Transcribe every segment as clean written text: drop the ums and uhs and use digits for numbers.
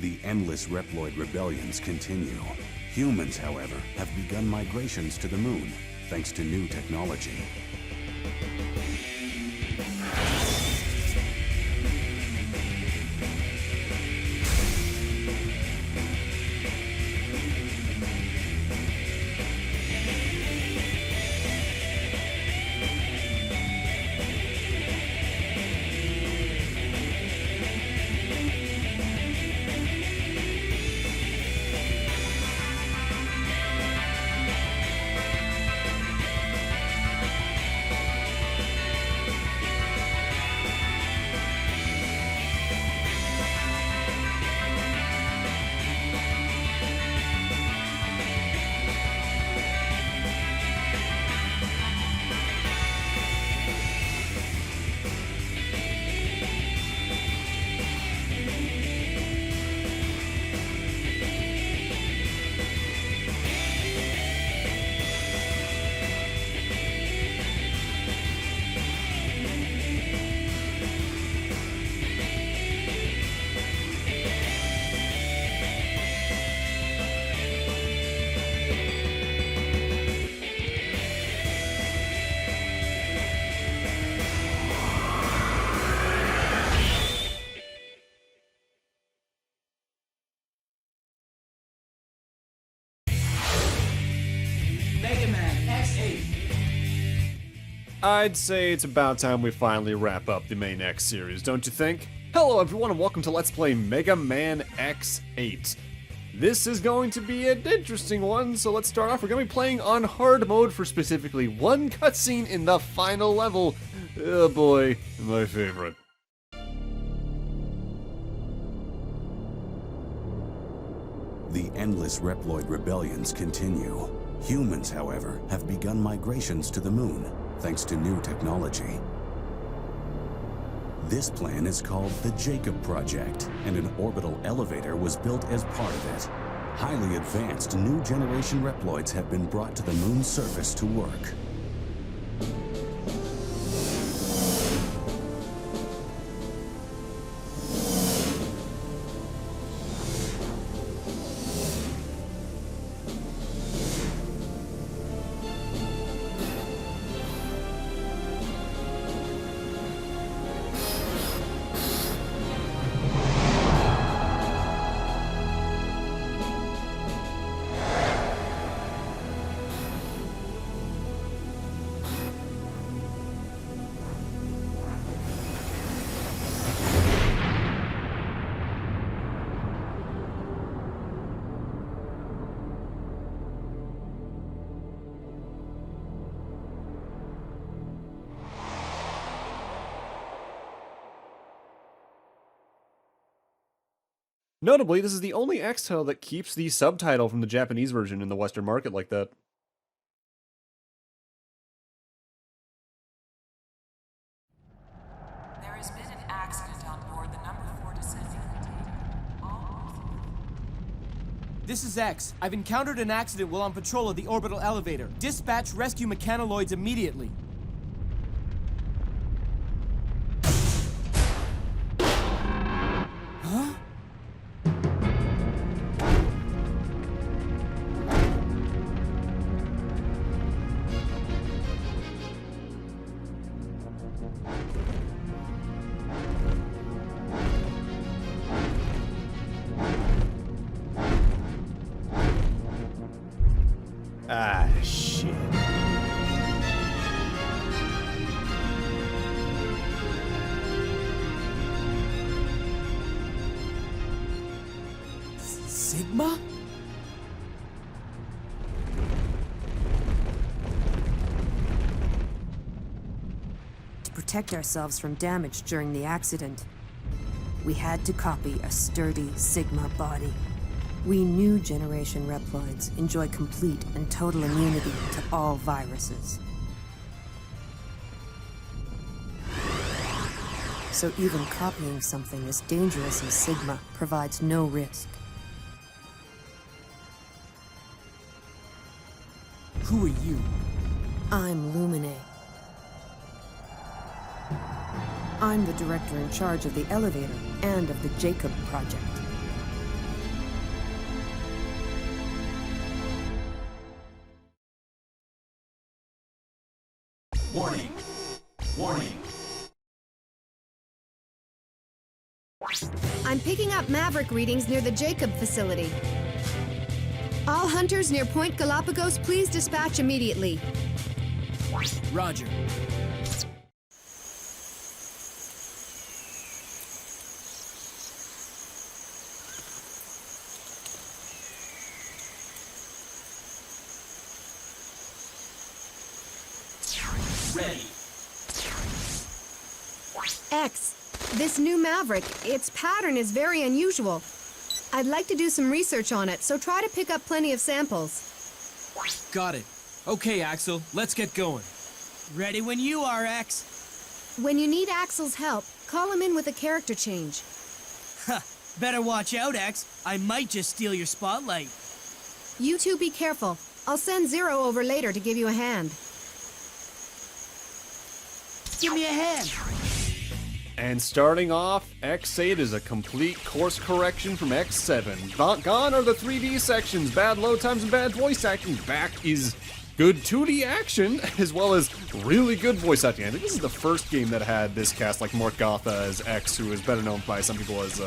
The endless Reploid rebellions continue. Humans, however, have begun migrations to the moon, thanks to new technology. Megaman X8. I'd say it's about time we finally wrap up the main X series, don't you think? Hello everyone and welcome to Let's Play Mega Man X8. This is going to be an interesting one, so let's start off. We're going to be playing on hard mode for specifically one cutscene in the final level. Oh boy, my favorite. The endless Reploid rebellions continue. Humans, however, have begun migrations to the moon, thanks to new technology. This plan is called the Jacob Project, and an orbital elevator was built as part of it. Highly advanced new generation Reploids have been brought to the moon's surface to work. Notably, this is the only X title that keeps the subtitle from the Japanese version in the Western market like that. There has been an accident on board the number 4 descending container. This is X. I've encountered an accident while on patrol of the orbital elevator. Dispatch rescue mechanoloids immediately. Huh? Ah, shit. Sigma? To protect ourselves from damage during the accident, we had to copy a sturdy Sigma body. We new generation Reploids enjoy complete and total immunity to all viruses. So even copying something as dangerous as Sigma provides no risk. Who are you? I'm Lumine. I'm the director in charge of the elevator and of the Jacob Project. Warning. Warning. I'm picking up Maverick readings near the Jacob facility. All hunters near Point Galapagos, please dispatch immediately. Roger. Ready. X, this new Maverick, its pattern is very unusual. I'd like to do some research on it, so try to pick up plenty of samples. Got it. Okay, Axel, let's get going. Ready when you are, X. When you need Axel's help, call him in with a character change. Huh. Better watch out, X. I might just steal your spotlight. You two be careful. I'll send Zero over later to give you a hand. Give me a hand. And starting off, X8 is a complete course correction from X7. Gone are the 3D sections, bad load times and bad voice acting. Back is good 2D action, as well as really good voice acting. I think this is the first game that had this cast, like Mort Gotha as X, who is better known by some people as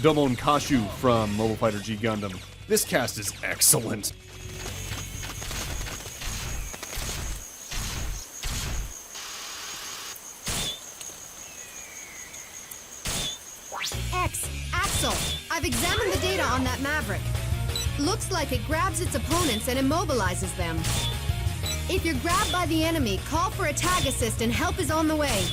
Domon Kashu from Mobile Fighter G Gundam. This cast is excellent. X, Axel, I've examined the data on that Maverick. Looks like it grabs its opponents and immobilizes them. If you're grabbed by the enemy, call for a tag assist and help is on the way.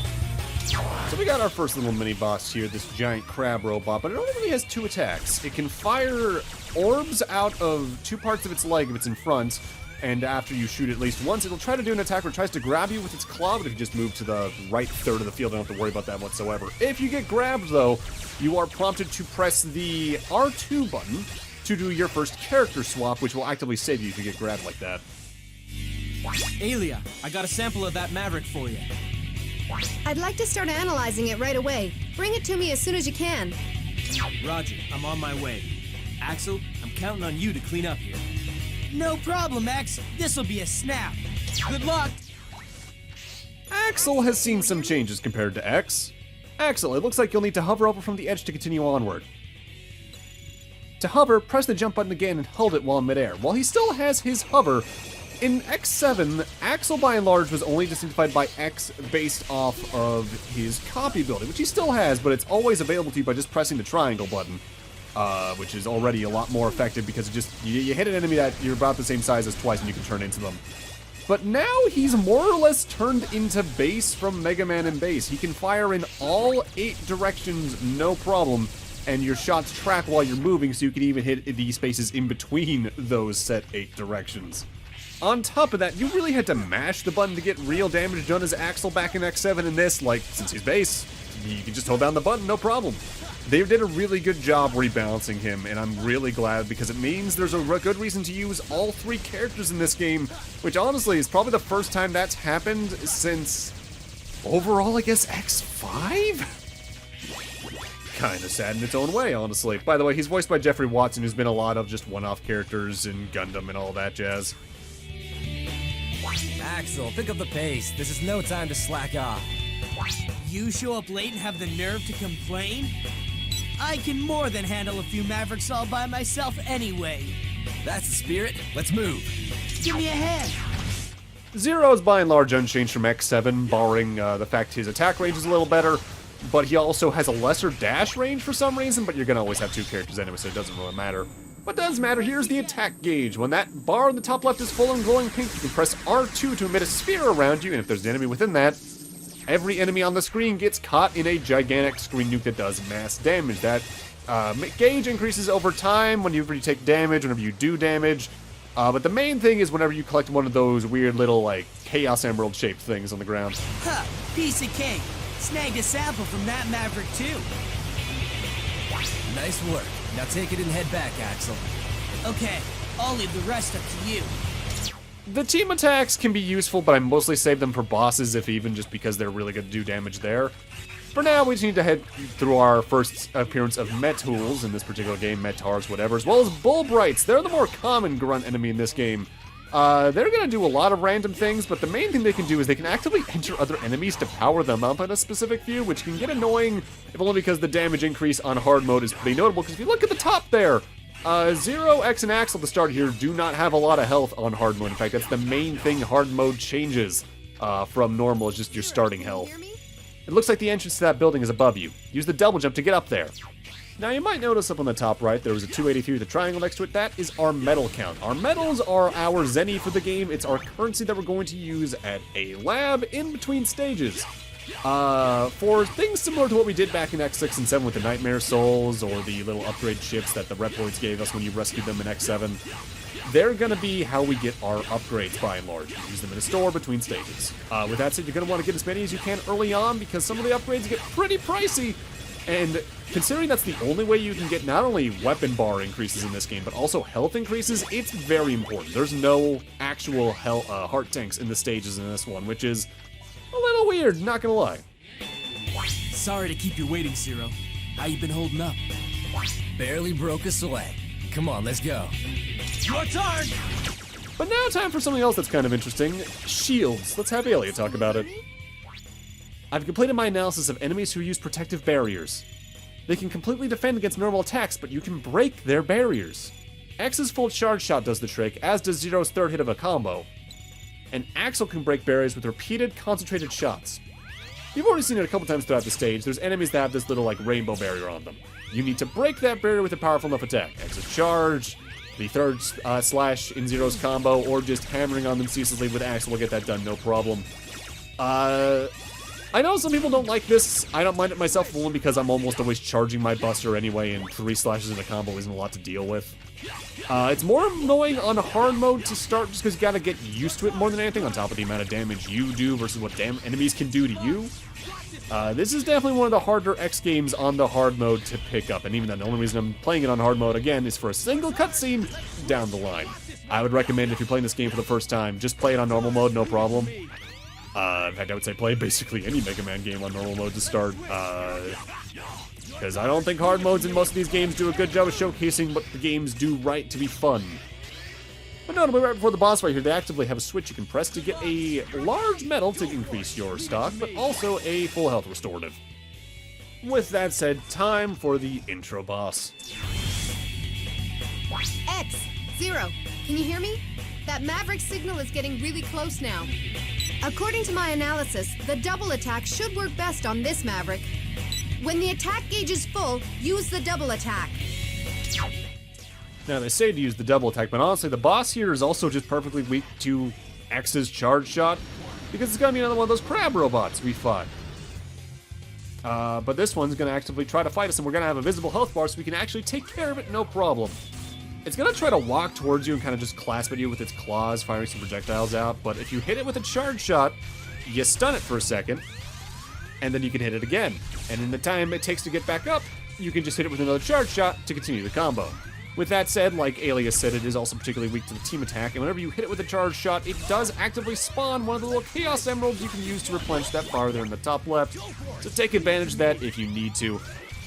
So we got our first little mini-boss here, this giant crab robot, but it only really has 2 attacks. It can fire orbs out of 2 parts of its leg if it's in front, and after you shoot at least once, it'll try to do an attack where it tries to grab you with its claw, but if you just move to the right third of the field, I don't have to worry about that whatsoever. If you get grabbed, though, you are prompted to press the R2 button to do your first character swap, which will actively save you if you get grabbed like that. Alia, I got a sample of that Maverick for you. I'd like to start analyzing it right away. Bring it to me as soon as you can. Roger, I'm on my way. Axel, I'm counting on you to clean up here. No problem, X. This'll be a snap. Good luck! Axel has seen some changes compared to X. Axel, it looks like you'll need to hover over from the edge to continue onward. To hover, press the jump button again and hold it while in midair. While he still has his hover, in X7, Axel by and large was only distinctified by X based off of his copy ability, which he still has, but it's always available to you by just pressing the triangle button, which is already a lot more effective because it just you hit an enemy that you're about the same size as twice and you can turn into them. But now he's more or less turned into Base from Megaman and Base. He can fire in all 8 directions, no problem, and your shots track while you're moving, so you can even hit the spaces in between those set 8 directions. On top of that, you really had to mash the button to get real damage done as Axel back in X7 in this, like, since he's Base, you can just hold down the button, no problem. They did a really good job rebalancing him, and I'm really glad because it means there's a good reason to use all 3 characters in this game, which honestly is probably the first time that's happened since, overall, I guess, X5? Kinda sad in its own way, honestly. By the way, he's voiced by Jeffrey Watson, who's been a lot of just one-off characters in Gundam and all that jazz. Axel, pick up the pace. This is no time to slack off. You show up late and have the nerve to complain? I can more than handle a few Mavericks all by myself anyway. That's the spirit. Let's move. Give me a hand. Zero is by and large unchanged from X7, barring the fact his attack range is a little better, but he also has a lesser dash range for some reason, but you're going to always have 2 characters anyway, so it doesn't really matter. What does matter here is the attack gauge. When that bar on the top left is full and glowing pink, you can press R2 to emit a sphere around you, and if there's an enemy within that, every enemy on the screen gets caught in a gigantic screen nuke that does mass damage. That gauge increases over time whenever you take damage, whenever you do damage, but the main thing is whenever you collect one of those weird little, like, Chaos Emerald shaped things on the ground. Huh, piece of cake. Snagged a sample from that Maverick too. Nice work. Now take it and head back, Axel. Okay, I'll leave the rest up to you. The team attacks can be useful, but I mostly save them for bosses, if even, just because they're really going to do damage there. For now, we just need to head through our first appearance of Metools, in this particular game, Metargs, whatever, as well as Bullbrights. They're the more common grunt enemy in this game. They're going to do a lot of random things, but the main thing they can do is they can actively enter other enemies to power them up in a specific view, which can get annoying, if only because the damage increase on hard mode is pretty notable, because if you look at the top there, Zero, X, and Axel to start here do not have a lot of health on hard mode. In fact, that's the main thing hard mode changes from normal, is just your starting health. It looks like the entrance to that building is above you. Use the double jump to get up there. Now, you might notice up on the top right, there was a 283 with a triangle next to it. That is our medal count. Our medals are our zenny for the game. It's our currency that we're going to use at a lab in between stages. For things similar to what we did back in X6 and 7 with the Nightmare Souls, or the little upgrade chips that the Reploids gave us when you rescued them in X7, they're gonna be how we get our upgrades by and large. We use them in a store between stages. With that said, you're gonna want to get as many as you can early on, because some of the upgrades get pretty pricey, and considering that's the only way you can get not only weapon bar increases in this game, but also health increases, it's very important. There's no actual heart tanks in the stages in this one, which is a little weird, not gonna lie. Sorry to keep you waiting, Zero. How you been holding up? Barely broke a sweat. Come on, let's go. Your turn! But now time for something else that's kind of interesting. Shields. Let's have Aelia talk about it. I've completed my analysis of enemies who use protective barriers. They can completely defend against normal attacks, but you can break their barriers. X's full charge shot does the trick, as does Zero's third hit of a combo. And Axel can break barriers with repeated, concentrated shots. You've already seen it a couple times throughout the stage. There's enemies that have this little, rainbow barrier on them. You need to break that barrier with a powerful enough attack. X's charge, the third slash in Zero's combo, or just hammering on them ceaselessly with Axel will get that done, no problem. I know some people don't like this. I don't mind it myself, only because I'm almost always charging my buster anyway, and 3 slashes in a combo isn't a lot to deal with. It's more annoying on hard mode to start, just because you gotta get used to it more than anything, on top of the amount of damage you do versus what enemies can do to you. This is definitely one of the harder X games on the hard mode to pick up, and even then, the only reason I'm playing it on hard mode, again, is for a single cutscene down the line. I would recommend, if you're playing this game for the first time, just play it on normal mode, no problem. In fact, I would say play basically any Mega Man game on normal mode to start, because I don't think hard modes in most of these games do a good job of showcasing what the games do right to be fun. But notably, right before the boss fight here, they actively have a switch you can press to get a large medal to increase your stock, but also a full health restorative. With that said, time for the intro boss. X, Zero, can you hear me? That Maverick signal is getting really close now. According to my analysis, the double attack should work best on this Maverick. When the attack gauge is full, use the double attack. Now, they say to use the double attack, but honestly, the boss here is also just perfectly weak to X's charge shot, because it's gonna be another one of those crab robots we fought. But this one's gonna actively try to fight us, and we're gonna have a visible health bar so we can actually take care of it, no problem. It's gonna try to walk towards you and kind of just clasp at you with its claws, firing some projectiles out, but if you hit it with a charge shot, you stun it for a second, and then you can hit it again. And in the time it takes to get back up, you can just hit it with another charge shot to continue the combo. With that said, like Alias said, it is also particularly weak to the team attack, and whenever you hit it with a charge shot, it does actively spawn one of the little Chaos Emeralds you can use to replenish that bar there in the top left, so take advantage of that if you need to.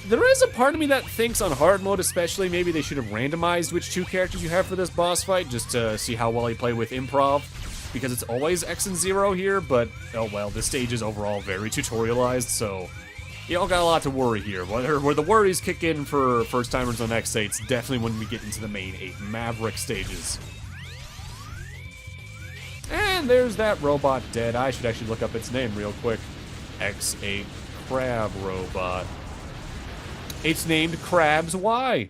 There is a part of me that thinks on hard mode especially, maybe they should have randomized which 2 characters you have for this boss fight, just to see how well you play with improv, because it's always X and Zero here, but oh well, this stage is overall very tutorialized, so you don't got a lot to worry here. Where the worries kick in for first-timers on X8, it's definitely when we get into the main 8 Maverick stages. And there's that robot dead. I should actually look up its name real quick. X8 Crab Robot. It's named Crabs. Why?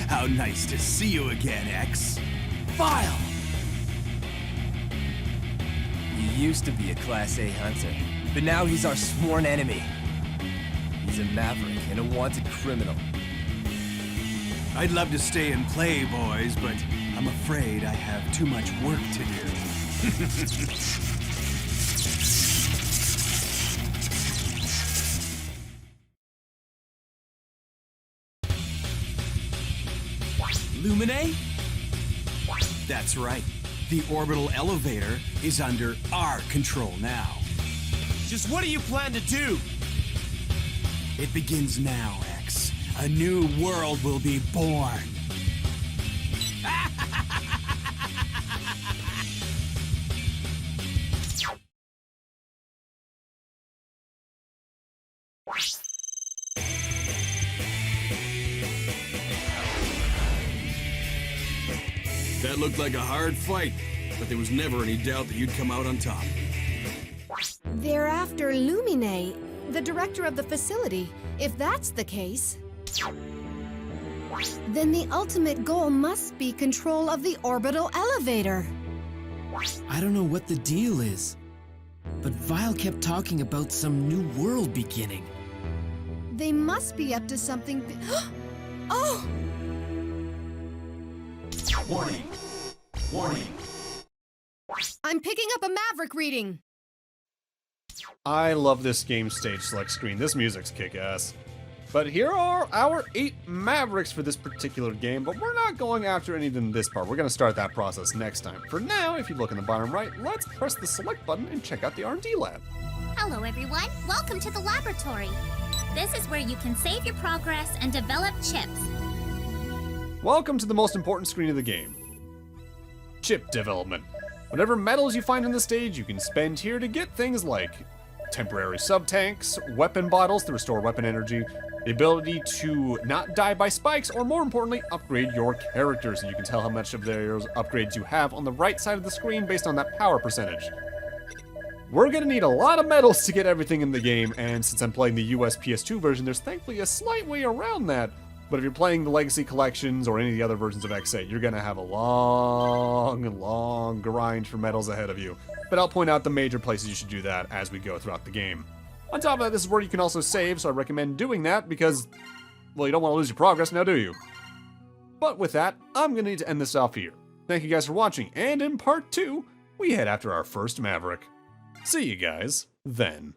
How nice to see you again, X. File! He used to be a Class A hunter, but now he's our sworn enemy. He's a maverick and a wanted criminal. I'd love to stay and play, boys, but I'm afraid I have too much work to do. Lumine? That's right. The orbital elevator is under our control now. Just what do you plan to do? It begins now, X. A new world will be born. That looked like a hard fight, but there was never any doubt that you'd come out on top. They're after Lumine, the director of the facility. If that's the case, then the ultimate goal must be control of the orbital elevator. I don't know what the deal is, but Vile kept talking about some new world beginning. They must be up to something. Oh! Warning! Warning! I'm picking up a Maverick reading. I love this game stage select screen. This music's kick-ass. But here are our 8 Mavericks for this particular game, but we're not going after any of them this part. We're going to start that process next time. For now, if you look in the bottom right, let's press the select button and check out the R&D lab. Hello everyone, welcome to the laboratory. This is where you can save your progress and develop chips. Welcome to the most important screen of the game. Chip development. Whatever metals you find on the stage, you can spend here to get things like temporary sub-tanks, weapon bottles to restore weapon energy, the ability to not die by spikes, or more importantly, upgrade your characters. And you can tell how much of those upgrades you have on the right side of the screen based on that power percentage. We're gonna need a lot of metals to get everything in the game, and since I'm playing the US PS2 version, there's thankfully a slight way around that. But if you're playing the Legacy Collections or any of the other versions of X8, you're gonna have a long grind for metals ahead of you. But I'll point out the major places you should do that as we go throughout the game. On top of that, this is where you can also save, so I recommend doing that because, well, you don't want to lose your progress, now do you? But with that, I'm gonna need to end this off here. Thank you guys for watching, and in part 2, we head after our first Maverick. See you guys then.